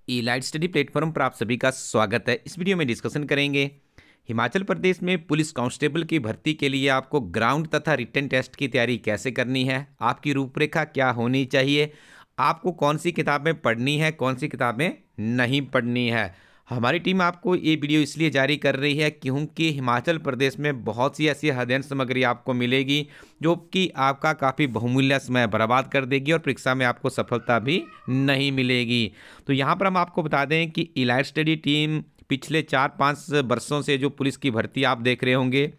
Elite study platform पर आप सभी का स्वागत है। इस वीडियो में डिस्कशन करेंगे हिमाचल प्रदेश में पुलिस कांस्टेबल की भर्ती के लिए आपको ग्राउंड तथा रिटन टेस्ट की तैयारी कैसे करनी है, आपकी रूपरेखा क्या होनी चाहिए, आपको कौन सी किताबें पढ़नी है, कौन सी किताबें नहीं पढ़नी है। हमारी टीम आपको ये वीडियो इसलिए जारी कर रही है क्योंकि हिमाचल प्रदेश में बहुत सी ऐसी अध्ययन सामग्री आपको मिलेगी जो कि आपका काफ़ी बहुमूल्य समय बर्बाद कर देगी और परीक्षा में आपको सफलता भी नहीं मिलेगी। तो यहाँ पर हम आपको बता दें कि इलाइट स्टडी टीम पिछले 4-5 वर्षों से जो पुलिस की भर्ती आप देख रहे होंगे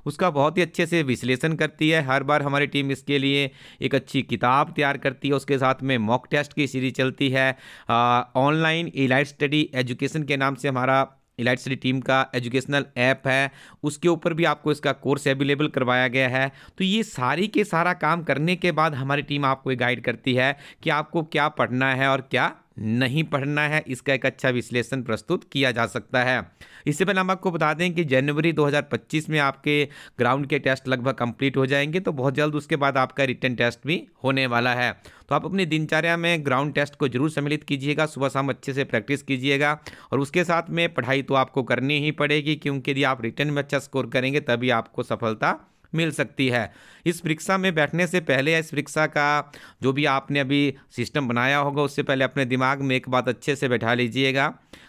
उसका बहुत ही अच्छे से विश्लेषण करती है। हर बार हमारी टीम इसके लिए एक अच्छी किताब तैयार करती है, उसके साथ में मॉक टेस्ट की सीरीज चलती है। ऑनलाइन इलाइट स्टडी एजुकेशन के नाम से हमारा इलाइट स्टडी टीम का एजुकेशनल ऐप है, उसके ऊपर भी आपको इसका कोर्स अवेलेबल करवाया गया है। तो ये सारी के सारा काम करने के बाद हमारी टीम आपको गाइड करती है कि आपको क्या पढ़ना है और क्या नहीं पढ़ना है। इसका एक अच्छा विश्लेषण प्रस्तुत किया जा सकता है। इससे पहले हम आपको बता दें कि जनवरी 2025 में आपके ग्राउंड के टेस्ट लगभग कंप्लीट हो जाएंगे, तो बहुत जल्द उसके बाद आपका रिटन टेस्ट भी होने वाला है। तो आप अपनी दिनचर्या में ग्राउंड टेस्ट को जरूर सम्मिलित कीजिएगा, सुबह शाम अच्छे से प्रैक्टिस कीजिएगा और उसके साथ में पढ़ाई तो आपको करनी ही पड़ेगी क्योंकि यदि आप रिटन में अच्छा स्कोर करेंगे तभी आपको सफलता मिल सकती है। इस परीक्षा में बैठने से पहले या इस परीक्षा का जो भी आपने अभी सिस्टम बनाया होगा उससे पहले अपने दिमाग में एक बात अच्छे से बैठा लीजिएगा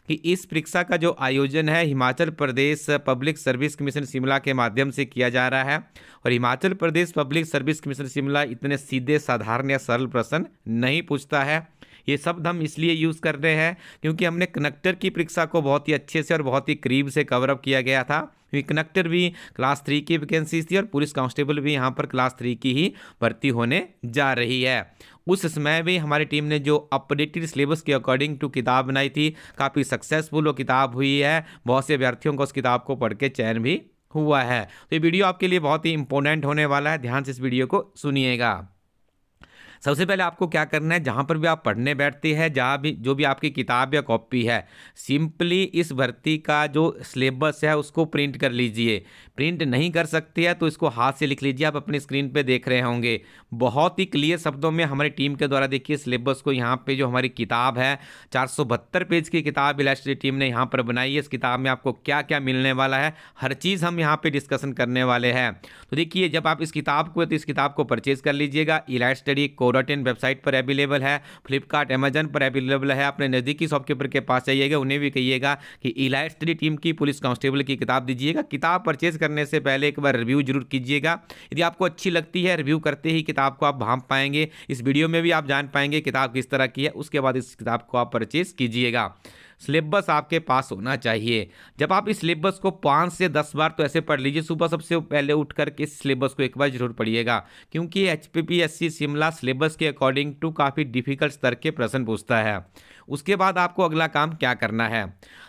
कि इस परीक्षा का जो आयोजन है Himachal Pradesh public service commission Shimla के माध्यम से किया जा रहा है और Himachal Pradesh public service commission Shimla इतने सीधे साधारण या सरल प्रश्न नहीं पूछता है। ये शब्द हम इसलिए यूज़ कर रहे हैं क्योंकि हमने कनेक्टर की परीक्षा को बहुत ही अच्छे से और बहुत ही करीब से कवरअप किया गया था। कनेक्टर भी क्लास 3 की वैकेंसी थी और पुलिस कांस्टेबल भी यहाँ पर क्लास 3 की ही भर्ती होने जा रही है। उस समय भी हमारी टीम ने जो अपडेटेड सिलेबस के अकॉर्डिंग टू किताब बनाई थी, काफ़ी सक्सेसफुल वो किताब हुई है। बहुत से अभ्यर्थियों को उस किताब को पढ़ के चयन भी हुआ है। तो ये वीडियो आपके लिए बहुत ही इंपॉर्टेंट होने वाला है, ध्यान से इस वीडियो को सुनिएगा। सबसे पहले आपको क्या करना है, जहाँ पर भी आप पढ़ने बैठते हैं, जहाँ भी जो भी आपकी किताब या कॉपी है, सिंपली इस भर्ती का जो सिलेबस है उसको प्रिंट कर लीजिए। प्रिंट नहीं कर सकते हैं तो इसको हाथ से लिख लीजिए। आप अपनी स्क्रीन पे देख रहे होंगे बहुत ही क्लियर शब्दों में हमारी टीम के द्वारा देखिए सिलेबस को। यहाँ पे जो हमारी किताब है 472 पेज की किताब इलास्ट्री टीम ने यहाँ पर बनाई है। इस किताब में आपको क्या क्या मिलने वाला है हर चीज़ हम यहाँ पे डिस्कशन करने वाले हैं। तो देखिए जब आप इस किताब को तो इस किताब को परचेज कर लीजिएगा। इलाइट स्टडी को.इन वेबसाइट पर अवेलेबल है, फ्लिपकार्ट अमेजन पर अवेलेबल है। अपने नज़दीकी शॉपकीपर के पास जाइएगा, उन्हें भी कहिएगा कि इलाइट स्टडी टीम की पुलिस कांस्टेबल की किताब दीजिएगा। किताब परचेज करने से पहले एक बार रिव्यू जरूर कीजिएगा। यदि आपको अच्छी लगती है रिव्यू करते ही किताब को आप भांप पाएंगे। इस वीडियो में भी आप जान पाएंगे किताब किस तरह की है। उसके बाद इस किताब को आप परचेज कीजिएगा। सिलेबस आपके पास होना चाहिए। जब आप इस सिलेबस को 5 से 10 बार तो ऐसे पढ़ लीजिए, सुबह सबसे पहले उठ करके इस सिलेबस को एक बार जरूर पढ़िएगा क्योंकि HPPSC शिमला सिलेबस के अकॉर्डिंग टू काफ़ी डिफिकल्ट स्तर के प्रश्न पूछता है। उसके बाद आपको अगला काम क्या करना है,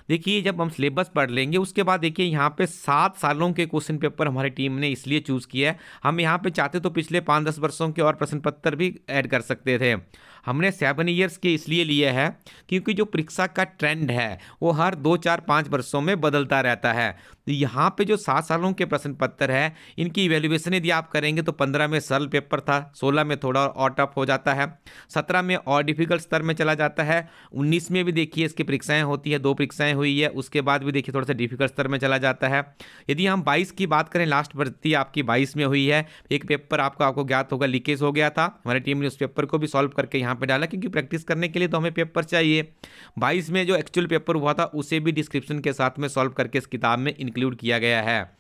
देखिए जब हम सिलेबस पढ़ लेंगे उसके बाद देखिए यहाँ पे 7 सालों के क्वेश्चन पेपर हमारी टीम ने इसलिए चूज़ किया है। हम यहाँ पे चाहते तो पिछले 5-10 वर्षों के और प्रश्न पत्र भी ऐड कर सकते थे। हमने 7 ईयर्स के इसलिए लिए है क्योंकि जो परीक्षा का ट्रेंड है वो हर 2-4-5 वर्षों में बदलता रहता है। तो यहाँ पे जो 7 सालों के प्रश्न पत्र है इनकी इवेल्युएशन यदि आप करेंगे तो 15 में सरल पेपर था, 16 में थोड़ा और टफ हो जाता है, 17 में और डिफिकल्ट स्तर में चला जाता है, 19 में भी देखिए इसकी परीक्षाएं होती है, 2 परीक्षाएं हुई है, उसके बाद भी देखिए थोड़ा सा डिफिकल्ट स्तर में चला जाता है। यदि हम 22 की बात करें, लास्ट भर्ती आपकी 22 में हुई है, एक पेपर आपको ज्ञात होगा लीकेज हो गया था। हमारी टीम ने उस पेपर को भी सॉल्व करके यहाँ पे डाला क्योंकि प्रैक्टिस करने के लिए तो हमें पेपर चाहिए। 22 में जो एक्चुअल पेपर हुआ था उसे भी डिस्क्रिप्शन के साथ में सॉल्व करके इस किताब में इंक्लूड किया गया है।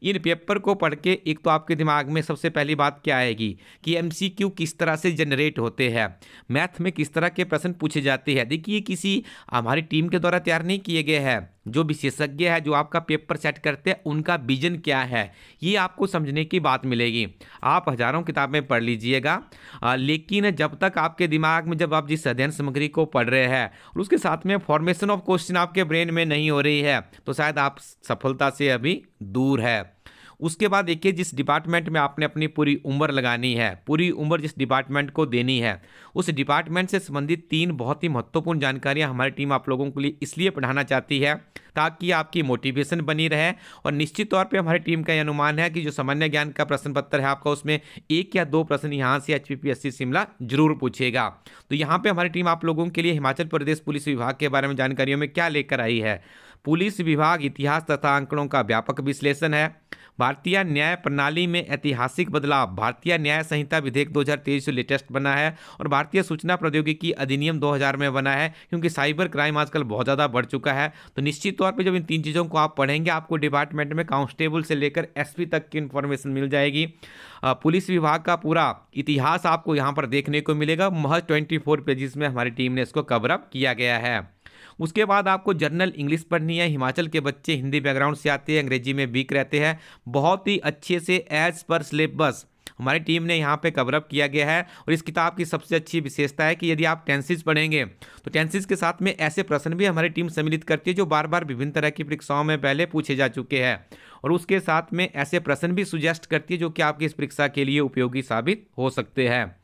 इन पेपर को पढ़ के एक तो आपके दिमाग में सबसे पहली बात क्या आएगी कि MCQ किस तरह से जनरेट होते हैं, मैथ में किस तरह के प्रश्न पूछे जाते हैं। देखिए किसी हमारी टीम के द्वारा तैयार नहीं किए गए हैं, जो विशेषज्ञ है जो आपका पेपर सेट करते हैं उनका विजन क्या है ये आपको समझने की बात मिलेगी। आप हजारों किताबें पढ़ लीजिएगा लेकिन जब तक आपके दिमाग में जब आप जिस अध्ययन सामग्री को पढ़ रहे हैं और उसके साथ में फॉर्मेशन ऑफ क्वेश्चन आपके ब्रेन में नहीं हो रही है तो शायद आप सफलता से अभी दूर है। उसके बाद देखिए जिस डिपार्टमेंट में आपने अपनी पूरी उम्र लगानी है, पूरी उम्र जिस डिपार्टमेंट को देनी है, उस डिपार्टमेंट से संबंधित 3 बहुत ही महत्वपूर्ण जानकारियां हमारी टीम आप लोगों के लिए इसलिए पढ़ाना चाहती है ताकि आपकी मोटिवेशन बनी रहे। और निश्चित तौर पे हमारी टीम का यह अनुमान है कि जो सामान्य ज्ञान का प्रश्न पत्र है आपका, उसमें 1 या 2 प्रश्न यहाँ से HPPSC शिमला जरूर पूछेगा। तो यहाँ पे हमारी टीम आप लोगों के लिए हिमाचल प्रदेश पुलिस विभाग के बारे में जानकारियों में क्या लेकर आई है। पुलिस विभाग इतिहास तथा आंकड़ों का व्यापक विश्लेषण है। भारतीय न्याय प्रणाली में ऐतिहासिक बदलाव, भारतीय न्याय संहिता विधेयक 2023 जो लेटेस्ट बना है, और भारतीय सूचना प्रौद्योगिकी अधिनियम 2000 में बना है, क्योंकि साइबर क्राइम आजकल बहुत ज़्यादा बढ़ चुका है। तो निश्चित तौर पे जब इन 3 चीज़ों को आप पढ़ेंगे, आपको डिपार्टमेंट में कांस्टेबल से लेकर SP तक की इन्फॉर्मेशन मिल जाएगी। पुलिस विभाग का पूरा इतिहास आपको यहाँ पर देखने को मिलेगा। महज 24 पेजेस में हमारी टीम ने इसको कवर अप किया गया है। उसके बाद आपको जनरल इंग्लिश पढ़नी है। हिमाचल के बच्चे हिंदी बैकग्राउंड से आते हैं, अंग्रेजी में वीक रहते हैं, बहुत ही अच्छे से एज पर सिलेबस हमारी टीम ने यहाँ पे कवर अप किया गया है। और इस किताब की सबसे अच्छी विशेषता है कि यदि आप टेंसेस पढ़ेंगे तो टेंसेस के साथ में ऐसे प्रश्न भी हमारी टीम सम्मिलित करती है जो बार बार विभिन्न तरह की परीक्षाओं में पहले पूछे जा चुके हैं, और उसके साथ में ऐसे प्रश्न भी सुजेस्ट करती है जो कि आपकी इस परीक्षा के लिए उपयोगी साबित हो सकते हैं।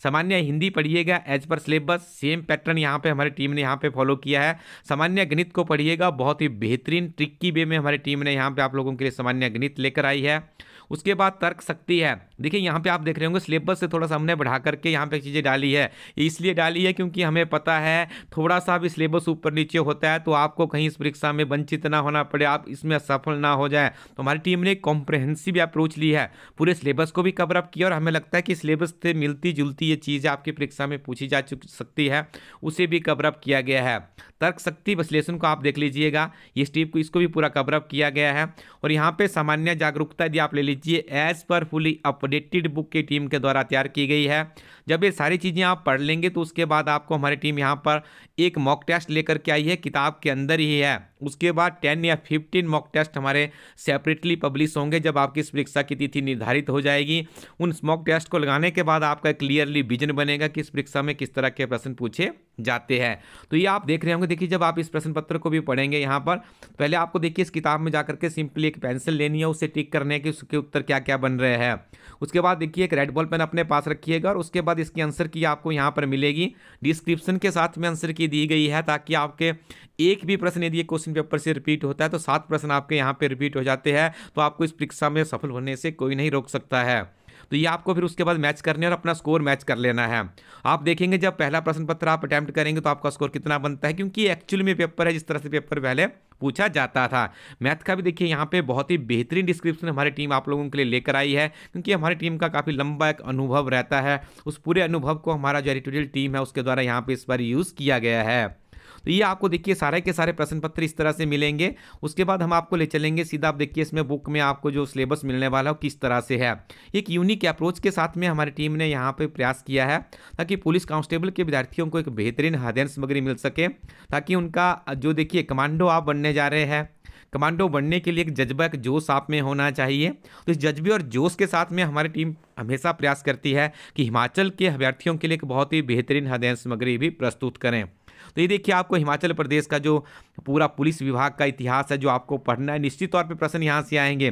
सामान्य हिंदी पढ़िएगा as per syllabus, same pattern यहाँ पे हमारी टीम ने यहाँ पे फॉलो किया है। सामान्य गणित को पढ़िएगा, बहुत ही बेहतरीन ट्रिकी वे में हमारी टीम ने यहाँ पे आप लोगों के लिए सामान्य गणित लेकर आई है। उसके बाद तर्क शक्ति है। देखिए यहाँ पे आप देख रहे होंगे सिलेबस से थोड़ा सा हमने बढ़ा करके यहाँ पे चीज़ें डाली है। इसलिए डाली है क्योंकि हमें पता है थोड़ा सा भी सिलेबस ऊपर नीचे होता है तो आपको कहीं इस परीक्षा में वंचित ना होना पड़े, आप इसमें सफल ना हो जाए। तो हमारी टीम ने कॉम्प्रहेंसिव अप्रोच ली है, पूरे सिलेबस को भी कवर अप किया, और हमें लगता है कि सिलेबस से मिलती जुलती ये चीज़ आपकी परीक्षा में पूछी जा सकती है, उसे भी कवर अप किया गया है। तर्क शक्ति विश्लेषण को आप देख लीजिएगा, ये स्टेप को इसको भी पूरा कवर अप किया गया है। और यहाँ पे सामान्य जागरूकता यदि आप ले लीजिए, as per fully updated book की टीम के द्वारा तैयार की गई है। जब ये सारी चीज़ें आप पढ़ लेंगे तो उसके बाद आपको हमारी टीम यहाँ पर एक मॉक टेस्ट लेकर के आई है, किताब के अंदर ही है। उसके बाद 10 या 15 मॉक टेस्ट हमारे सेपरेटली पब्लिश होंगे जब आपकी इस परीक्षा की तिथि निर्धारित हो जाएगी। उन मॉक टेस्ट को लगाने के बाद आपका क्लियरली विजन बनेगा कि इस परीक्षा में किस तरह के प्रश्न पूछे जाते हैं। तो ये आप देख रहे होंगे। देखिए जब आप इस प्रश्न पत्र को भी पढ़ेंगे यहाँ पर, पहले आपको देखिए इस किताब में जाकर के सिंपली एक पेंसिल लेनी है, उसे टिक करने के उसके उत्तर क्या क्या बन रहे हैं। उसके बाद देखिए एक रेड बॉल पेन अपने पास रखिएगा, और उसके बाद इसकी आंसर की आपको यहाँ पर मिलेगी, डिस्क्रिप्शन के साथ में आंसर की दी गई है, ताकि आपके एक भी प्रश्न यदि क्वेश्चन पेपर से रिपीट होता है तो 7 प्रश्न आपके यहाँ पे रिपीट हो जाते हैं। तो आपको इस परीक्षा में सफल होने से कोई नहीं रोक सकता है। तो ये आपको फिर उसके बाद मैच करने और अपना स्कोर मैच कर लेना है। आप देखेंगे जब पहला प्रश्न पत्र आप अटेम्प्ट करेंगे तो आपका स्कोर कितना बनता है, क्योंकि एक्चुअली में पेपर है जिस तरह से पेपर पहले पूछा जाता था। मैथ का भी देखिए यहाँ पे बहुत ही बेहतरीन डिस्क्रिप्शन हमारी टीम आप लोगों के लिए लेकर आई है, क्योंकि हमारी टीम का काफ़ी लंबा एक अनुभव रहता है। उस पूरे अनुभव को हमारा जो एडिटोरियल टीम है उसके द्वारा यहाँ पे इस बार यूज़ किया गया है। तो ये आपको देखिए सारे के सारे प्रश्न पत्र इस तरह से मिलेंगे। उसके बाद हम आपको ले चलेंगे सीधा, आप देखिए इसमें बुक में आपको जो सिलेबस मिलने वाला है किस तरह से है। एक यूनिक अप्रोच के साथ में हमारी टीम ने यहाँ पे प्रयास किया है ताकि पुलिस कांस्टेबल के विद्यार्थियों को एक बेहतरीन अध्ययन सामग्री मिल सके, ताकि उनका जो देखिए कमांडो आप बनने जा रहे हैं, कमांडो बनने के लिए एक जज्बा, एक जोश आप में होना चाहिए। तो इस जज्बे और जोश के साथ में हमारी टीम हमेशा प्रयास करती है कि हिमाचल के अभ्यर्थियों के लिए एक बहुत ही बेहतरीन अध्ययन सामग्री भी प्रस्तुत करें। तो ये देखिए आपको हिमाचल प्रदेश का जो पूरा पुलिस विभाग का इतिहास है जो आपको पढ़ना है, निश्चित तौर पे प्रश्न यहाँ से आएंगे।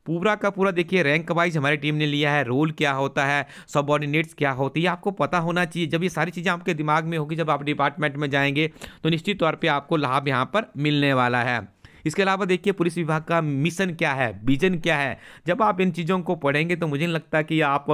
पूरा का पूरा देखिए रैंक वाइज हमारी टीम ने लिया है, रोल क्या होता है, सबऑर्डिनेट्स क्या होती है, आपको पता होना चाहिए। जब ये सारी चीज़ें आपके दिमाग में होगी, जब आप डिपार्टमेंट में जाएंगे तो निश्चित तौर पर आपको लाभ यहाँ पर मिलने वाला है। इसके अलावा देखिए पुलिस विभाग का मिशन क्या है, विजन क्या है। जब आप इन चीज़ों को पढ़ेंगे तो मुझे नहीं लगता कि आप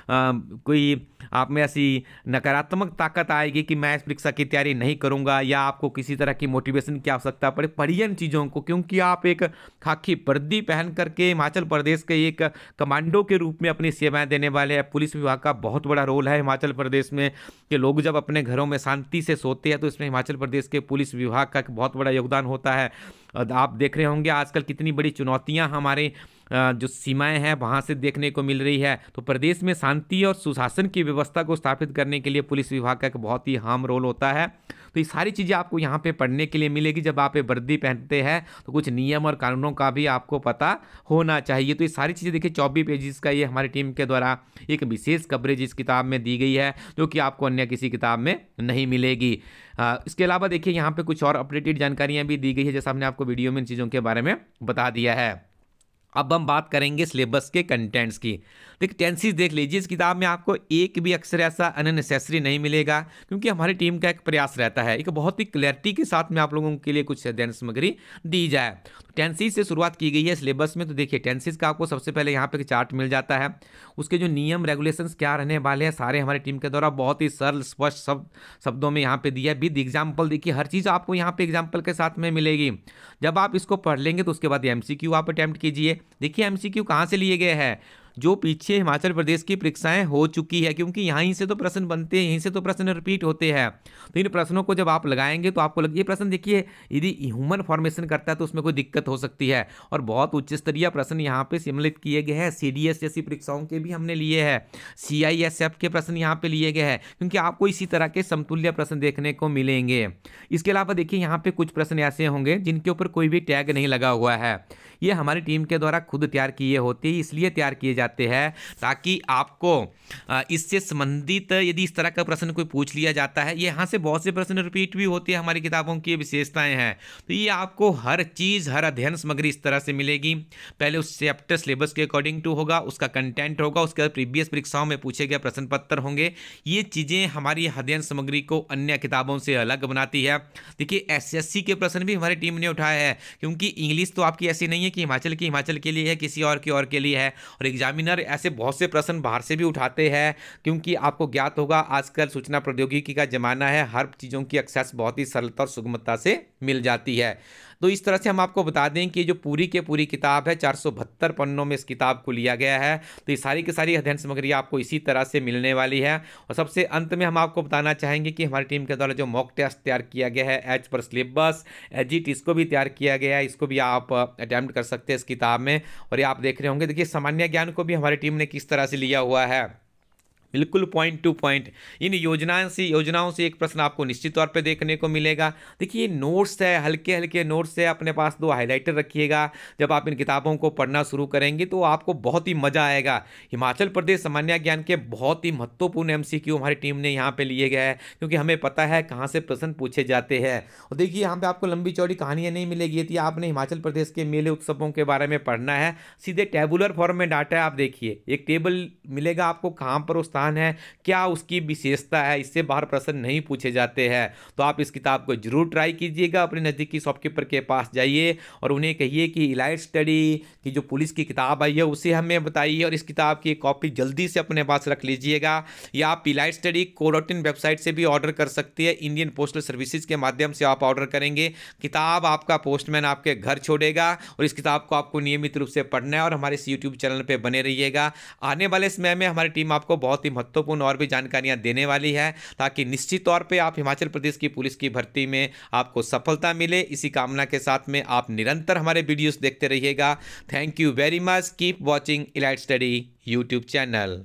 कोई आप में ऐसी नकारात्मक ताकत आएगी कि मैं इस परीक्षा की तैयारी नहीं करूंगा, या आपको किसी तरह की मोटिवेशन की आवश्यकता पड़े। पढ़िए इन चीज़ों को, क्योंकि आप एक खाकी वर्दी पहन करके हिमाचल प्रदेश के एक कमांडो के रूप में अपनी सेवाएं देने वाले हैं। पुलिस विभाग का बहुत बड़ा रोल है हिमाचल प्रदेश में कि लोग जब अपने घरों में शांति से सोते हैं तो इसमें हिमाचल प्रदेश के पुलिस विभाग का एक बहुत बड़ा योगदान होता है। आप देख रहे होंगे आजकल कितनी बड़ी चुनौतियां हमारे जो सीमाएं हैं वहाँ से देखने को मिल रही है। तो प्रदेश में शांति और सुशासन की व्यवस्था को स्थापित करने के लिए पुलिस विभाग का एक बहुत ही अहम रोल होता है। तो ये सारी चीज़ें आपको यहाँ पे पढ़ने के लिए मिलेगी। जब आप ये वर्दी पहनते हैं तो कुछ नियम और कानूनों का भी आपको पता होना चाहिए। तो ये सारी चीज़ें देखिए 24 पेजेस का ये हमारी टीम के द्वारा एक विशेष कवरेज इस किताब में दी गई है, जो कि आपको अन्य किसी किताब में नहीं मिलेगी। इसके अलावा देखिए यहाँ पे कुछ और अपडेटेड जानकारियाँ भी दी गई है, जैसा हमने आपको वीडियो में इन चीज़ों के बारे में बता दिया है। अब हम बात करेंगे सिलेबस के कंटेंट्स की। देखिए टेंसेस देख लीजिए, इस किताब में आपको एक भी अक्षर ऐसा अननेसेसरी नहीं मिलेगा, क्योंकि हमारी टीम का एक प्रयास रहता है एक बहुत ही क्लैरिटी के साथ में आप लोगों के लिए कुछ अध्ययन सामग्री दी जाए। तो टेंसेस से शुरुआत की गई है सिलेबस में। तो देखिए टेंसेस का आपको सबसे पहले यहाँ पे चार्ट मिल जाता है, उसके जो नियम रेगुलेशंस क्या रहने वाले हैं सारे हमारी टीम के द्वारा बहुत ही सरल स्पष्ट शब्दों में यहाँ पे दिया है, विद एग्जाम्पल। देखिए हर चीज़ आपको यहाँ पे एग्जाम्पल के साथ में मिलेगी। जब आप इसको पढ़ लेंगे तो उसके बाद एमसीक्यू आप अटेम्प्ट कीजिए। देखिए एमसीक्यू कहाँ से लिए गए हैं, जो पीछे हिमाचल प्रदेश की परीक्षाएं हो चुकी है, क्योंकि यहीं से तो प्रश्न बनते हैं, यहीं से तो प्रश्न रिपीट होते हैं। तो इन प्रश्नों को जब आप लगाएंगे तो आपको ये प्रश्न देखिए यदि ह्यूमन फॉर्मेशन करता है तो उसमें कोई दिक्कत हो सकती है। और बहुत उच्च स्तरीय प्रश्न यहाँ पे सम्मिलित किए गए हैं, सीडीएस जैसी परीक्षाओं के भी हमने लिए हैं, सीआईएसएफ के प्रश्न यहाँ पे लिए गए हैं, क्योंकि आपको इसी तरह के समतुल्य प्रश्न देखने को मिलेंगे। इसके अलावा देखिए यहाँ पे कुछ प्रश्न ऐसे होंगे जिनके ऊपर कोई भी टैग नहीं लगा हुआ है, ये हमारी टीम के द्वारा खुद तैयार किए होते हैं, इसलिए तैयार किए जाते हैं ताकि आपको इससे संबंधित यदि इस तरह का प्रश्न कोई पूछ लिया जाता है, ये यहाँ से बहुत से प्रश्न रिपीट भी होते हैं, हमारी किताबों की विशेषताएं हैं। तो ये आपको हर चीज़ हर अध्ययन सामग्री इस तरह से मिलेगी। पहले उस चैप्टर सिलेबस के अकॉर्डिंग टू होगा, उसका कंटेंट होगा, उसके बाद प्रीवियस परीक्षाओं में पूछे गए प्रश्न पत्र होंगे। ये चीज़ें हमारी अध्ययन सामग्री को अन्य किताबों से अलग बनाती है। देखिए एसएससी के प्रश्न भी हमारी टीम ने उठाए हैं, क्योंकि इंग्लिश तो आपकी ऐसी नहीं है कि हिमाचल के लिए है, किसी और के लिए है। और एग्जामिनर ऐसे बहुत से प्रश्न बाहर से भी उठाते हैं, क्योंकि आपको ज्ञात होगा आजकल सूचना प्रौद्योगिकी का जमाना है, हर चीज़ों की एक्सेस बहुत ही सरलता और सुगमता से मिल जाती है। तो इस तरह से हम आपको बता दें कि जो पूरी के पूरी किताब है 472 पन्नों में इस किताब को लिया गया है। तो ये सारी की सारी अध्ययन सामग्री आपको इसी तरह से मिलने वाली है। और सबसे अंत में हम आपको बताना चाहेंगे कि हमारी टीम के द्वारा जो मॉक टेस्ट तैयार किया गया है एज पर सिलेबस एजिट, इसको भी तैयार किया गया है, इसको भी आप अटैम्प्ट कर सकते हैं इस किताब में। और ये आप देख रहे होंगे, देखिए सामान्य ज्ञान को भी हमारी टीम ने किस तरह से लिया हुआ है, बिल्कुल पॉइंट टू पॉइंट। इन योजनाओं से एक प्रश्न आपको निश्चित तौर पे देखने को मिलेगा। देखिए नोट्स है, हल्के हल्के नोट्स है, अपने पास 2 हाइलाइटर रखिएगा। जब आप इन किताबों को पढ़ना शुरू करेंगे तो आपको बहुत ही मजा आएगा। हिमाचल प्रदेश सामान्य ज्ञान के बहुत ही महत्वपूर्ण एमसीक्यू हमारी टीम ने यहाँ पे लिए गए हैं, क्योंकि हमें पता है कहाँ से प्रश्न पूछे जाते हैं। और देखिए यहाँ पे आपको लंबी चौड़ी कहानियाँ नहीं मिलेगी, यदि आपने हिमाचल प्रदेश के मेले उत्सवों के बारे में पढ़ना है, सीधे टेबुलर फॉर्म में डाटा है। आप देखिए एक टेबल मिलेगा आपको, कहाँ पर उस है, क्या उसकी विशेषता है, इससे बाहर प्रश्न नहीं पूछे जाते हैं। तो आप इस किताब को जरूर ट्राई कीजिएगा, अपने नज़दीकी शॉपकीपर के पास जाइए और उन्हें कहिए कि इलाइट स्टडी की जो पुलिस की किताब आई है उसे हमें बताइए, और इस किताब की कॉपी जल्दी से अपने पास रख लीजिएगा। या आप इलाइट स्टडी कोडॉट.इन वेबसाइट से भी ऑर्डर कर सकते हैं, इंडियन पोस्टल सर्विसेज के माध्यम से आप ऑर्डर करेंगे, किताब आपका पोस्टमैन आपके घर छोड़ेगा। और इस किताब को आपको नियमित रूप से पढ़ना है और हमारे इस यूट्यूब चैनल पर बने रहिएगा। आने वाले समय में हमारी टीम आपको बहुत ही महत्वपूर्ण और भी जानकारियां देने वाली है, ताकि निश्चित तौर पे आप हिमाचल प्रदेश की पुलिस की भर्ती में आपको सफलता मिले। इसी कामना के साथ में आप निरंतर हमारे वीडियोस देखते रहिएगा। Thank you very much, keep watching elite study YouTube channel.